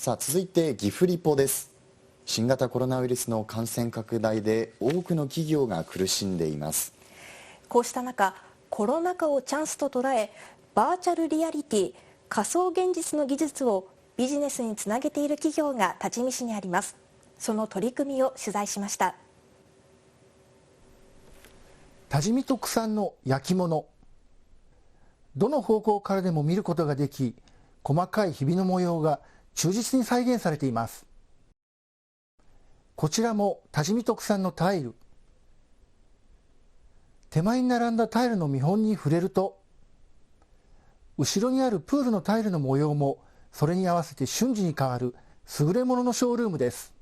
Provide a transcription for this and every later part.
さあ続いてギフリポです。新型コロナウイルスの感染拡大で多くの企業が苦しんでいます。こうした中、コロナ禍をチャンスと捉え、バーチャルリアリティ、仮想現実の技術をビジネスにつなげている企業が多治見市にあります。その取り組みを取材しました。多治見特産の焼き物、どの方向からでも見ることができ、細かいひびの模様が忠実に再現されています。こちらも多治見特産のタイル。手前に並んだタイルの見本に触れると、後ろにあるプールのタイルの模様もそれに合わせて瞬時に変わる優れもののショールームです。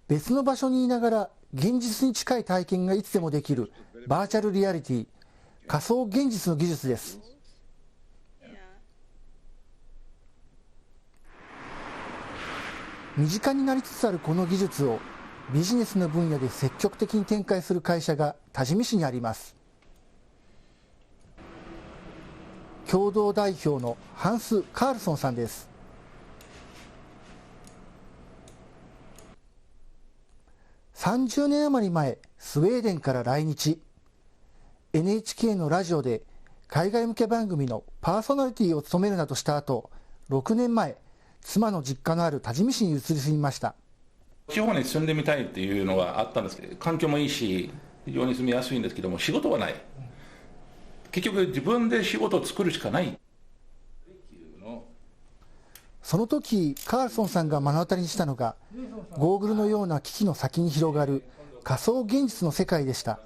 別の場所にいながら現実に近い体験がいつでもできるバーチャルリアリティ、仮想現実の技術です。身近になりつつあるこの技術をビジネスの分野で積極的に展開する会社が多治見市にあります。共同代表のハンス・カールソンさんです。30年余り前、スウェーデンから来日。NHK のラジオで海外向け番組のパーソナリティを務めるなどした後、6年前、妻の実家のある多治見市に移り住みました。地方に住んでみたいっていうのはあったんですけど、環境もいいし、非常に住みやすいんですけども、仕事はない。結局、自分で仕事を作るしかない。その時、カールソンさんが目の当たりにしたのが、ゴーグルのような機器の先に広がる仮想現実の世界でした。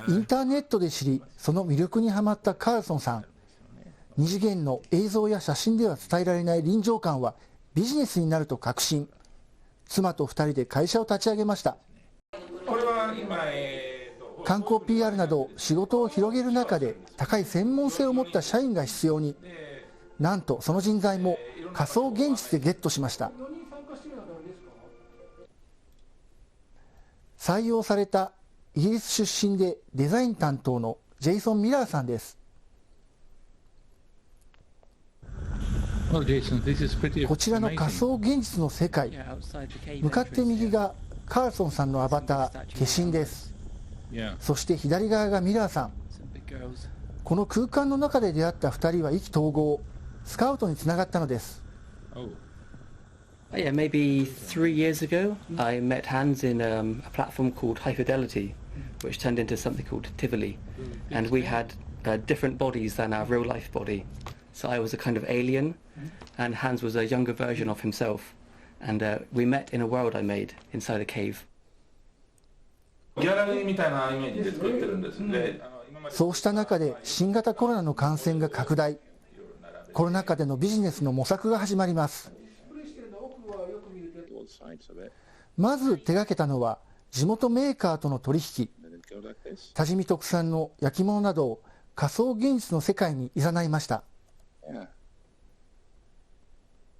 インターネットで知り、その魅力にはまったカールソンさん。二次元の映像や写真では伝えられない臨場感はビジネスになると確信。妻と2人で会社を立ち上げました。観光 PR など仕事を広げる中で高い専門性を持った社員が必要に、なんとその人材も仮想現実でゲットしました。採用されたイギリス出身でデザイン担当のジェイソン・ミラーさんです。こちらの仮想現実の世界、向かって右がカールソンさんのアバター、化身です。そして左側がミラーさん。この空間の中で出会った2人は意気投合、スカウトにつながったのです。Yeah, maybe 3 years ago, I met Hans in a platform called High Fidelity, which turned into something called Tivoli, and we had different bodies than our real life body. So I was a kind of alien, and Hans was a younger version of himself, and we met in a world I made inside a cave. ギャラリーみたいなイメージで作ってるんですね。そうした中で新型コロナの感染が拡大、コロナ禍でのビジネスの模索が始まります。まず手がけたのは地元メーカーとの取引。多治見特産の焼き物などを仮想現実の世界に誘いました。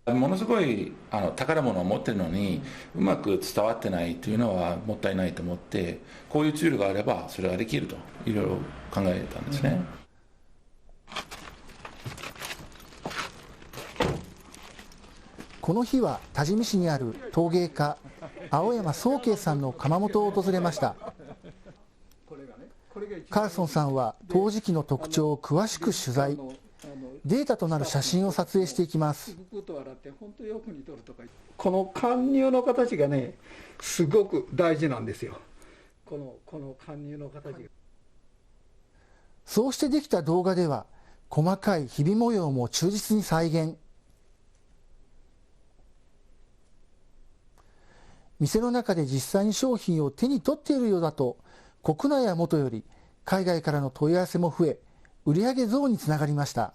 ものすごい宝物を持ってるのにうまく伝わってないというのはもったいないと思って、こういうツールがあればそれができるといろいろ考えたんですね。この日は多治見市にある陶芸家青山宗慶さんの窯元を訪れました。カールソンさんは陶磁器の特徴を詳しく取材、データとなる写真を撮影していきます。この貫入の形がね、すごく大事なんですよ。この貫入の形が。そうしてできた動画では細かいひび模様も忠実に再現。店の中で実際に商品を手に取っているようだと、国内はもとより海外からの問い合わせも増え、売上増につながりました。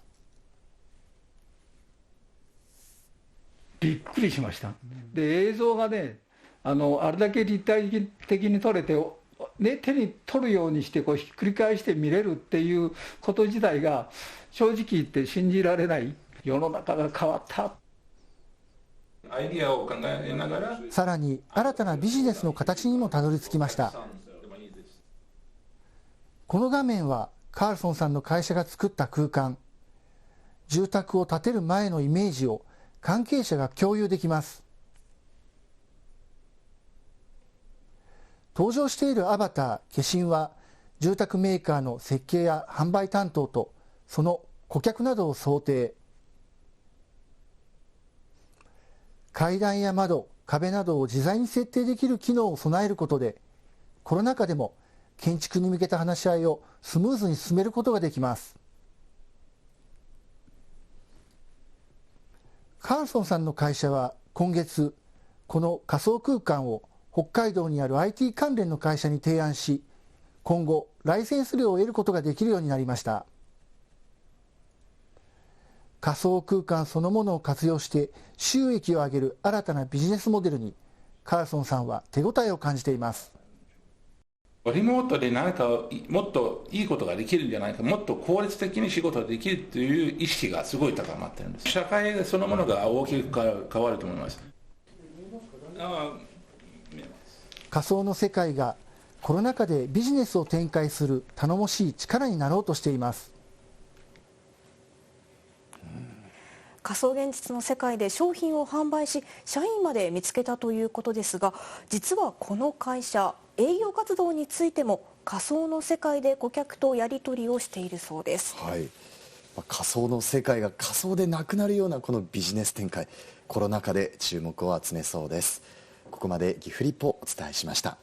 びっくりしました。で、映像がね、あれだけ立体的に撮れて、ね、手に取るようにしてこうひっくり返して見れるっていうこと自体が正直言って信じられない。世の中が変わった。アイディアを考えながら、さらに新たなビジネスの形にもたどり着きました。この画面はカールソンさんの会社が作った空間。住宅を建てる前のイメージを関係者が共有できます。登場しているアバター、化身は住宅メーカーの設計や販売担当とその顧客などを想定。階段や窓、壁などを自在に設定できる機能を備えることで、コロナ禍でも建築に向けた話し合いをスムーズに進めることができます。カールソンさんの会社は今月、この仮想空間を北海道にある IT 関連の会社に提案し、今後、ライセンス料を得ることができるようになりました。仮想空間そのものを活用して収益を上げる新たなビジネスモデルに、カールソンさんは手応えを感じています。リモートで何かもっといいことができるんじゃないか、もっと効率的に仕事ができるという意識がすごい高まっているんです。社会そのものが大きく変わると思います。仮想の世界がコロナ禍でビジネスを展開する頼もしい力になろうとしています。仮想現実の世界で商品を販売し、社員まで見つけたということですが、実はこの会社、営業活動についても仮想の世界で顧客とやり取りをしているそうです。はい、仮想の世界が仮想でなくなるようなこのビジネス展開、コロナ禍で注目を集めそうです。ここまで岐阜リポお伝えしました。